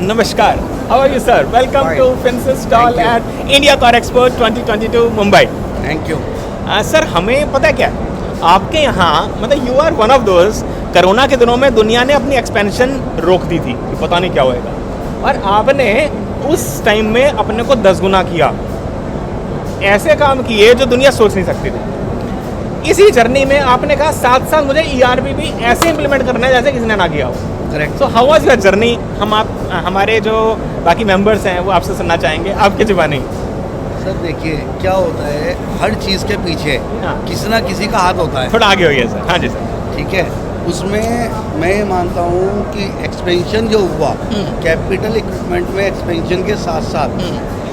Namaskar. How are you, sir? Welcome Fine. to Finsis stall Thank at India Car Expo 2022 Mumbai. Thank you. Sir हमें पता है क्या आपके यहाँ मतलब you are one of those corona के दिनों में दुनिया ने अपनी एक्सपेंशन रोक दी थी कि पता नहीं क्या होएगा और आपने उस टाइम में अपने को 10 गुना किया। ऐसे काम किए जो दुनिया सोच नहीं सकती थी। इसी जर्नी में आपने कहा 7 साल मुझे ERP भी ऐसे इम्प्लीमेंट करना है जैसे किसी ने ना किया हो। Correct. So how was your journey? हमारे जो बाकी मेंबर्स हैं वो आपसे सुनना चाहेंगे आपके जुबानी। सर देखिए क्या होता है, हर चीज़ के पीछे हाँ। किसी ना किसी का हाथ होता है। थोड़ा आगे होइए सर। हाँ जी सर। ठीक है, उसमें मैं ये मानता हूँ कि एक्सपेंशन जो हुआ कैपिटल इक्विपमेंट में एक्सपेंशन के साथ साथ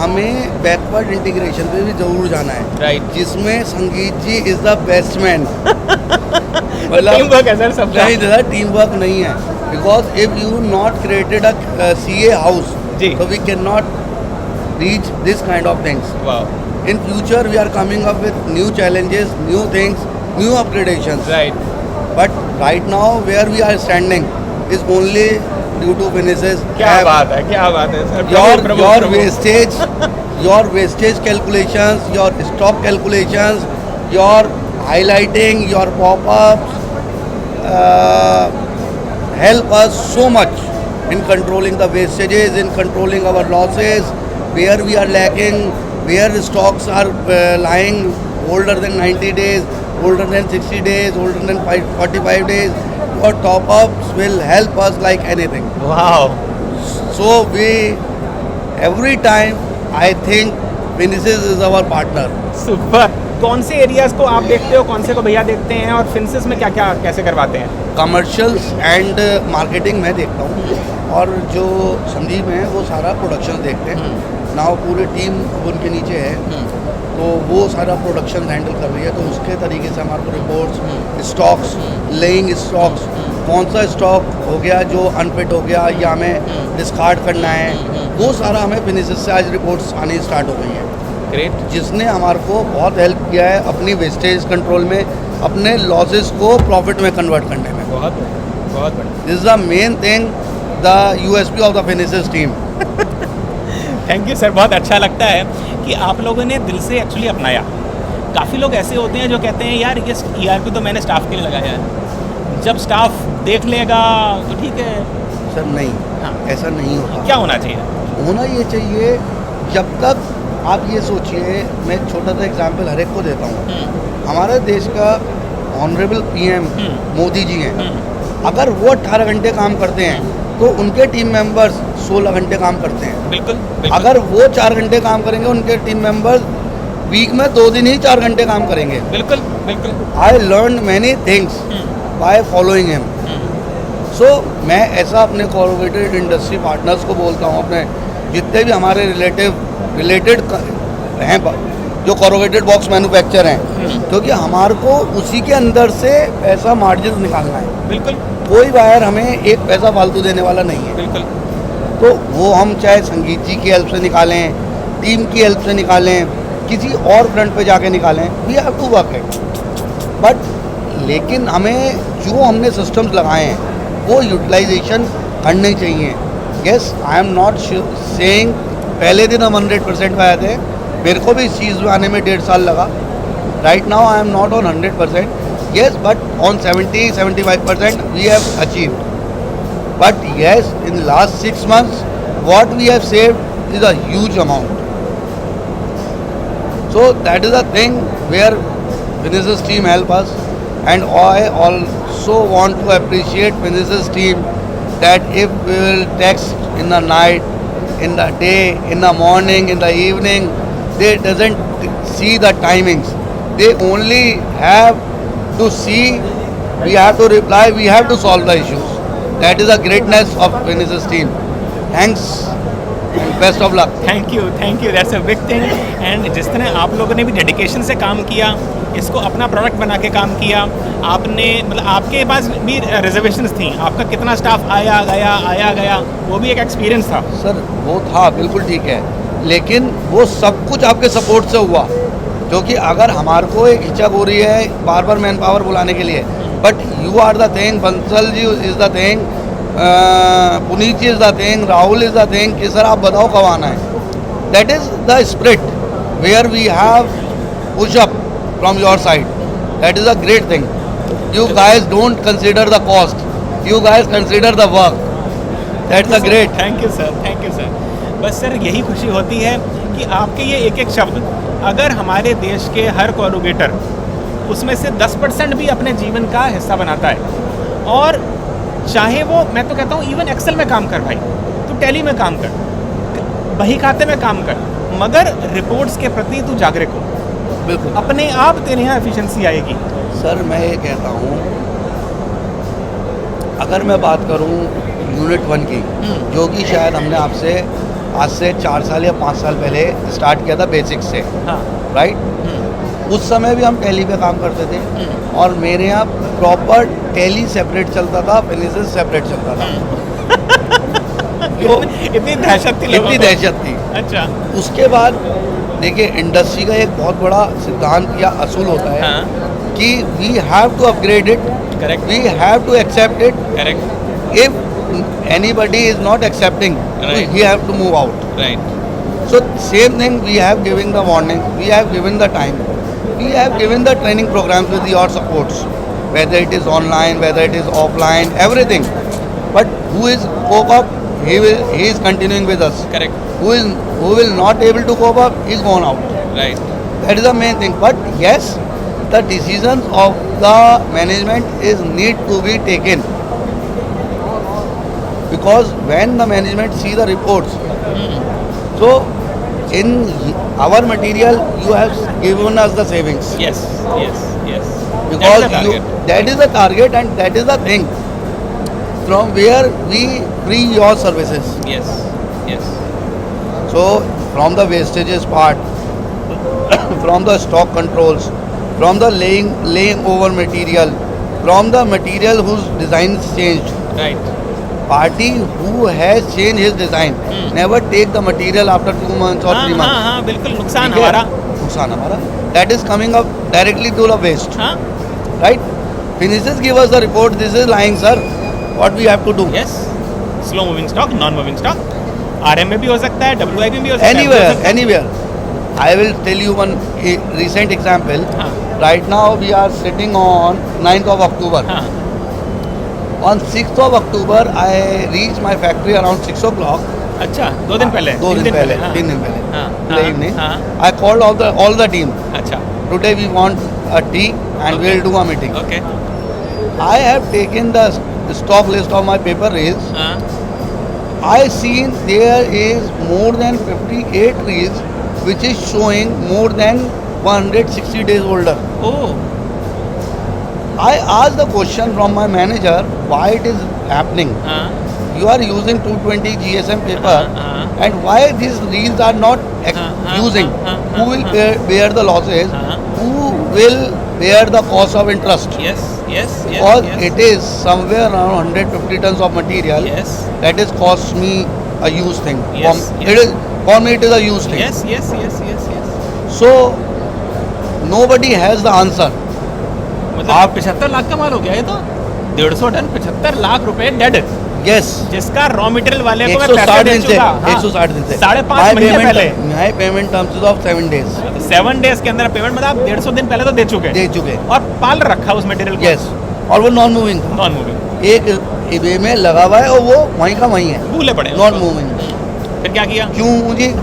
हमें बैकवर्ड इंटीग्रेशन पे भी जरूर जाना है। राइट। जिसमें Sangeet ji is the best man. Team work है सर सबका। नहीं दादा, टीम वर्क नहीं है, because if you not created a CA house जी। so we cannot reach this kind of things. Wow. In future we are coming up with new challenges, new things, new upgradations. Right. But right now where we are standing is only due to finishes. क्या बात है, क्या बात है sir. Your wastage, your wastage calculations, your stock calculations, your highlighting, your pop-ups help us so much in controlling the wastages, in controlling our losses, where we are lacking, where stocks are lying older than 90 days, older than 60 days, older than 45 days. Your top-ups will help us like anything. Wow. So we, every time I think Finishes is our partner. Super. कौन से areas को आप देखते हो, कौन से को भैया देखते हैं और फिंसिस में क्या क्या कैसे करवाते हैं? कमर्शियल्स एंड मार्केटिंग मैं देखता हूँ और जो संदीप हैं वो सारा प्रोडक्शन देखते हैं ना। वो पूरी टीम उनके नीचे है तो वो सारा प्रोडक्शन हैंडल कर रही है। तो उसके तरीके से हमारे को रिपोर्ट्स, स्टॉक्स, लेइंग स्टॉक्स, कौन सा स्टॉक हो गया जो अनफिट हो गया या हमें डिस्कार्ड करना है, वो सारा हमें फिनिशेस से आज रिपोर्ट्स आनी स्टार्ट हो गई हैं। ग्रेट। जिसने हमारे को बहुत हेल्प किया है अपनी वेस्टेज कंट्रोल में, अपने लॉसेस को प्रॉफिट में कन्वर्ट करने में। बहुत बहुत बढ़िया। This is the main thing, the USP of the finishes team. Thank you sir. बहुत अच्छा लगता है कि आप लोगों ने दिल से एक्चुअली अपनाया। काफ़ी लोग ऐसे होते हैं जो कहते हैं यार ये ERP तो मैंने स्टाफ के लिए लगाया है, जब स्टाफ देख लेगा तो ठीक है। सर नहीं, हाँ। ऐसा नहीं होता। क्या होना चाहिए? होना ये चाहिए, जब तक आप ये सोचिए, मैं एक छोटा सा एग्जाम्पल हर एक को देता हूँ। हमारे देश का ऑनरेबल PM मोदी जी हैं। अगर वो 18 घंटे काम करते हैं तो उनके टीम मेंबर्स 16 घंटे काम करते हैं। बिल्कुल, बिल्कुल। अगर वो 4 घंटे काम करेंगे, उनके टीम मेंबर्स वीक में 2 दिन ही 4 घंटे काम करेंगे। बिल्कुल बिल्कुल। I learn many things by following him. So मैं ऐसा अपने कॉर्पोरेटेड इंडस्ट्री पार्टनर्स को बोलता हूँ, अपने जितने भी हमारे रिलेटेड हैं जो कॉर्पोरेटेड बॉक्स मैन्युफैक्चर हैं, क्योंकि हमारे को उसी के अंदर से पैसा मार्जिन निकालना है। बिल्कुल। कोई बायर हमें एक पैसा फालतू देने वाला नहीं है। बिल्कुल। तो वो हम चाहे संगीत जी की हेल्प से निकालें, टीम की हेल्प से निकालें, किसी और फ्रंट पे जाके निकालें, we have to work it. But लेकिन हमें जो हमने सिस्टम्स लगाए हैं वो यूटिलाइजेशन करने चाहिए। Yes, I am not saying पहले दिन हम 100% पे आए थे, मेरे को भी इस चीज़ में आने में 1.5 साल लगा। Right now I am not on 100%, yes, but on 70-75% we have achieved. But yes, in the last 6 months what we have saved is a huge amount. So that is a thing where Finishes team help us, and I also want to appreciate Finishes team that if we will text in the night, in the day, in the morning, in the evening, they doesn't see the timings. They only have to see, we have to reply, we have to solve the issues. That is the greatness of Finishes team. Thanks and best of luck. Thank you, that's a big thing. And जिस तरह आप लोगों ने भी dedication से काम किया, इसको अपना प्रोडक्ट बना के काम किया, आपने मतलब आपके पास भी रिजर्वेशंस थी, आपका कितना स्टाफ आया गया, वो भी एक एक्सपीरियंस था। सर वो था, बिल्कुल ठीक है, लेकिन वो सब कुछ आपके सपोर्ट से हुआ। क्योंकि अगर हमारे को एक हिचक हो रही है बार बार मैन पावर बुलाने के लिए, but you are the thing, Bansal ji is the thing Puneet ji is the thing, Rahul is the thing कि सर आप बताओ कब आना है. That is the spirit where we have push up from your side. That is a great thing. You guys don't consider the cost, you guys consider the work. That's a great. Thank you sir, thank you sir. बस sir यही खुशी होती है कि आपके ये एक एक शब्द अगर हमारे देश के हर कोरुगेटर उसमें से 10% भी अपने जीवन का हिस्सा बनाता है, और चाहे वो, मैं तो कहता हूँ इवन एक्सेल में काम कर भाई, तू टैली में काम कर, बही खाते में काम कर, मगर रिपोर्ट्स के प्रति तू जागरूक हो, बिल्कुल अपने आप तेरे यहाँ एफिशिएंसी आएगी. सर. मैं ये कहता हूँ, अगर मैं बात करूँ यूनिट 1 की, जो कि शायद हमने आपसे आज से 4 साल या 5 साल पहले स्टार्ट किया था बेसिक्स से, हाँ. राइट. उस समय भी हम टैली पे काम करते थे, और मेरे यहाँ प्रॉपर टैली सेपरेट चलता था, फिनिशेस सेपरेट चलता था. तो इतनी दहशत थी लोगों इतनी को. दहशत थी. अच्छा. उसके बाद देखिए, इंडस्ट्री का एक बहुत बड़ा सिद्धांत या असूल होता है हाँ. कि we have to upgrade it, correct. We have to accept it. Correct. If anybody is not accepting, Right. he have to move out. Right. So same thing, we have given the warning, we have given the time, we have given the training programs with your supports, whether it is online, whether it is offline, everything. But who is cope up, he is continuing with us. Correct. Who will not able to cope up, he is gone out. Right. That is the main thing. But yes, the decisions of the management is need to be taken. Because when the management see the reports, so in our material you have given us the savings. Yes. Yes. Yes. Because That is the target. that is the target and that is the thing from where we free your services. Yes. Yes. So from the wastages part, from the stock controls, from the laying over material, from the material whose design is changed. Right. Party who has changed his design never take the material after 2 months or 3 months. हाँ, बिल्कुल नुकसान ठीक है? हमारा. नुकसान हमारा. That is coming up directly to the waste. हाँ. Right? Finishes give us the report. This is lying, sir. What we have to do? Yes. Slow moving stock, non moving stock, RM में भी हो सकता है, WIP में भी हो सकता है. Anywhere, anywhere. I will tell you one recent example. हाँ. Right now we are sitting on 9th of October. हाँ. On 6th of October, I reached my factory around 6 o'clock. अच्छा, 2 दिन पहले. 2 दिन पहले. हाँ. 3 दिन पहले. हाँ. In the evening. हाँ. I called all the team. अच्छा. Today we want a tea and Okay. we'll do a meeting. Okay. I have taken the stock list of my paper reels. हाँ. I seen there is more than 58 reels which is showing more than 160 days older. Oh. I asked the question from my manager why it is happening. हाँ. You are using 220 GSM paper हाँ. and why these reels are not using? Who will bear the losses? हाँ. Who will bear the cost of interest? Yes. Yes. Yes. Because yes. it is somewhere around 150 tons of material. Yes. That is cost me a used thing. Yes, For, yes. It is, for me it is a used thing. Yes. Yes. Yes. Yes. Yes. So nobody has the answer. मतलब आप- 75 लाख का माल हो गया ये तो. 150 ton 75 lakh रुपए dead, Yes. जिसका raw material वाले को मैं 160 पैसे दे दिन से चुका. 160 दिन से 5.5 महीने पहले. My payment terms is of 7 days. 7 days के अंदर पेमेंट, मतलब आप 150 दिन पहले तो दे चुके दे चुके. और पाल रखा उस मटेरियल को. Yes. और वो नॉन मूविंग था. Non moving. एक इबे में लगा हुआ है और वो वहीं का वहीं है. भूले पड़े. Non moving. फिर क्या किया? क्यों मुझे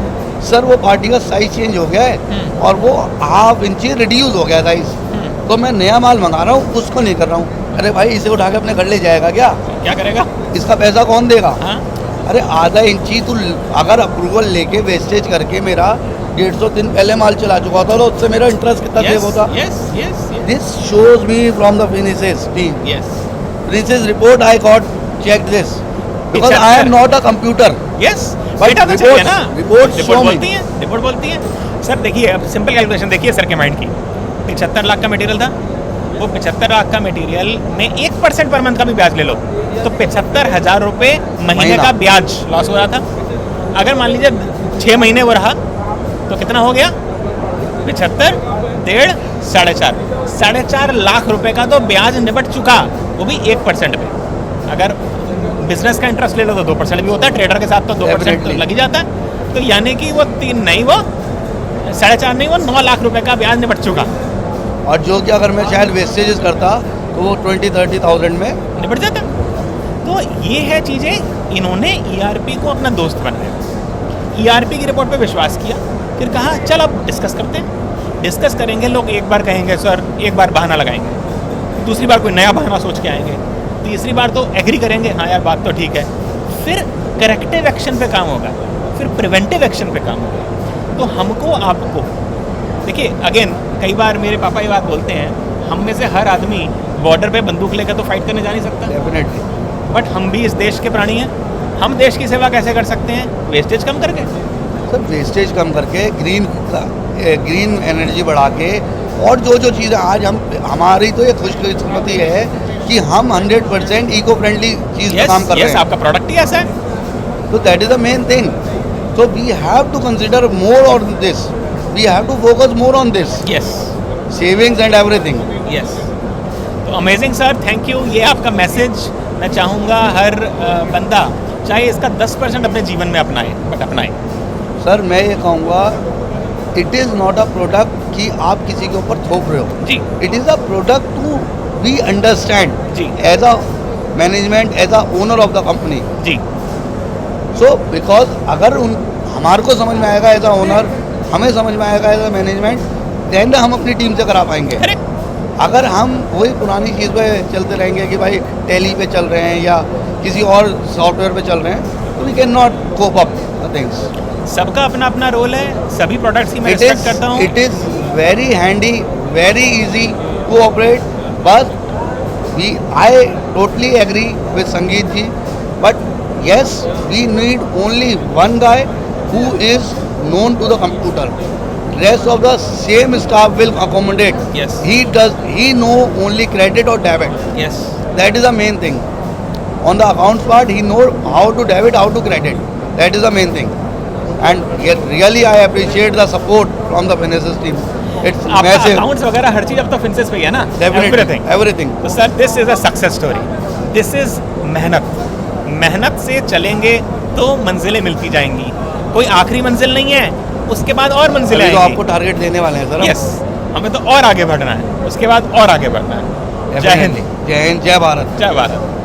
सर वो पार्टी का साइज चेंज हो गया है और वो हाफ इंची रिड्यूस हो गया साइज. तो मैं नया माल मंगा रहा हूँ, उसको नहीं कर रहा हूँ. अरे भाई इसे उठा के अपने घर ले जाएगा क्या? क्या करेगा? इसका पैसा कौन देगा? हाँ. अरे आधा इंची तू अगर अप्रूवल लेके वेस्टेज करके मेरा 150 दिन पहले माल चला चुका था तो उससे मेरा इंटरेस्ट कितना सेव होता. Yes. Yes. This shows me from the finishes team. Yes. Finishes report I got check this because I am not a computer. Yes. But बेटा तो चाहिए ना. reports show me. बोलती है. रिपोर्ट बोलती है. सर देखिए, अब सिंपल कैलकुलेशन देखिए सर के माइंड की. 75 लाख का मटेरियल था. वो 75 लाख का मटेरियल में 1% पर मंथ का भी ब्याज ले लो तो 75,000 रुपये महीने का ब्याज लॉस हो रहा था. अगर मान लीजिए 6 महीने वो रहा तो कितना हो गया? 75, 1.5, 4.5. 4.5 लाख रुपए का तो ब्याज निपट चुका, वो भी 1% पे. अगर बिजनेस का इंटरेस्ट ले लो तो 2% भी होता है, ट्रेडर के साथ तो 2% तो Definitely. लग ही जाता है। तो यानी कि वो 3 नहीं, वो 4.5 नहीं, वो 9 लाख रुपए का ब्याज निपट चुका, और जो कि अगर मैं शायद वेस्टेजेस करता तो वो 20-30,000 में निपट जाता। तो ये है चीज़ें, इन्होंने ईआरपी को अपना दोस्त बनाया, ईआरपी की रिपोर्ट पे विश्वास किया, फिर कहा चल अब डिस्कस करते हैं। डिस्कस करेंगे, लोग एक बार कहेंगे सर, एक बार बहाना लगाएंगे, दूसरी बार कोई नया बहाना सोच के आएंगे, तीसरी बार तो एग्री करेंगे, हाँ यार बात तो ठीक है, फिर करेक्टिव एक्शन पे काम होगा, फिर प्रिवेंटिव एक्शन पे काम होगा। तो हमको आपको देखिए, अगेन कई बार मेरे पापा ये बात बोलते हैं, हम में से हर आदमी बॉर्डर पे बंदूक लेकर तो फाइट करने जा नहीं सकता, डेफिनेटली बट हम भी इस देश के प्राणी हैं। हम देश की सेवा कैसे कर सकते हैं? वेस्टेज कम करके। सर वेस्टेज कम करके ग्रीन एनर्जी बढ़ा के, और जो जो चीज़ें आज हमारी तो ये खुशकिस्मती है कि हम 100% इको फ्रेंडली चीज़ पे काम कर रहे यस, हैं। आपका प्रोडक्ट ही ऐसा है। तो that is the main thing. So we have to consider more on this, we have to focus more on this, yes savings and everything. Yes. तो अमेजिंग सर, थैंक यू। ये आपका message मैं चाहूँगा हर बंदा चाहे इसका 10% अपने जीवन में अपनाए, बट अपनाए। सर मैं ये कहूँगा, it is not a product कि आप किसी के ऊपर थोप रहे हो, जी it is a product to we understand जी as a management, as a owner of the company. जी सो बिकॉज अगर हमारे को समझ में आएगा एज अ ओनर, हमें समझ में आएगा एज अ मैनेजमेंट, देन हम अपनी टीम से करा पाएंगे। करेक्ट। अगर हम वही पुरानी चीज़ पे चलते रहेंगे कि भाई टैली पे चल रहे हैं या किसी और सॉफ्टवेयर पे चल रहे हैं, तो we can not cope up the things. सबका अपना अपना रोल है, सभी प्रोडक्ट्स की मैं इट रिस्पेक्ट करता हूँ। Is very handy, very easy to operate, but I totally agree with Sangeet ji, but yes, we need only one guy who is known to the computer. Rest of the same staff will accommodate. Yes. He know only credit or debit. Yes. That is the main thing. On the accounts part, he know how to debit, how to credit. That is the main thing. And really I appreciate the support from the finances team. It's आपका massive. Accounts वगैरह हर चीज़ अब तो फिंसेस पे ही है ना? Definitely. Everything. तो sir this is a success story, this is मेहनत से चलेंगे तो मंजिलें मिलती जाएंगी। कोई आखिरी मंजिल नहीं है, उसके बाद और मंजिलें अभी तो आएंगी। आपको टारगेट देने वाले हैं सर। यस, हमें तो और आगे बढ़ना है, उसके बाद और आगे बढ़ना है। जय हिंद। जय हिंद, जय भारत। जय भारत।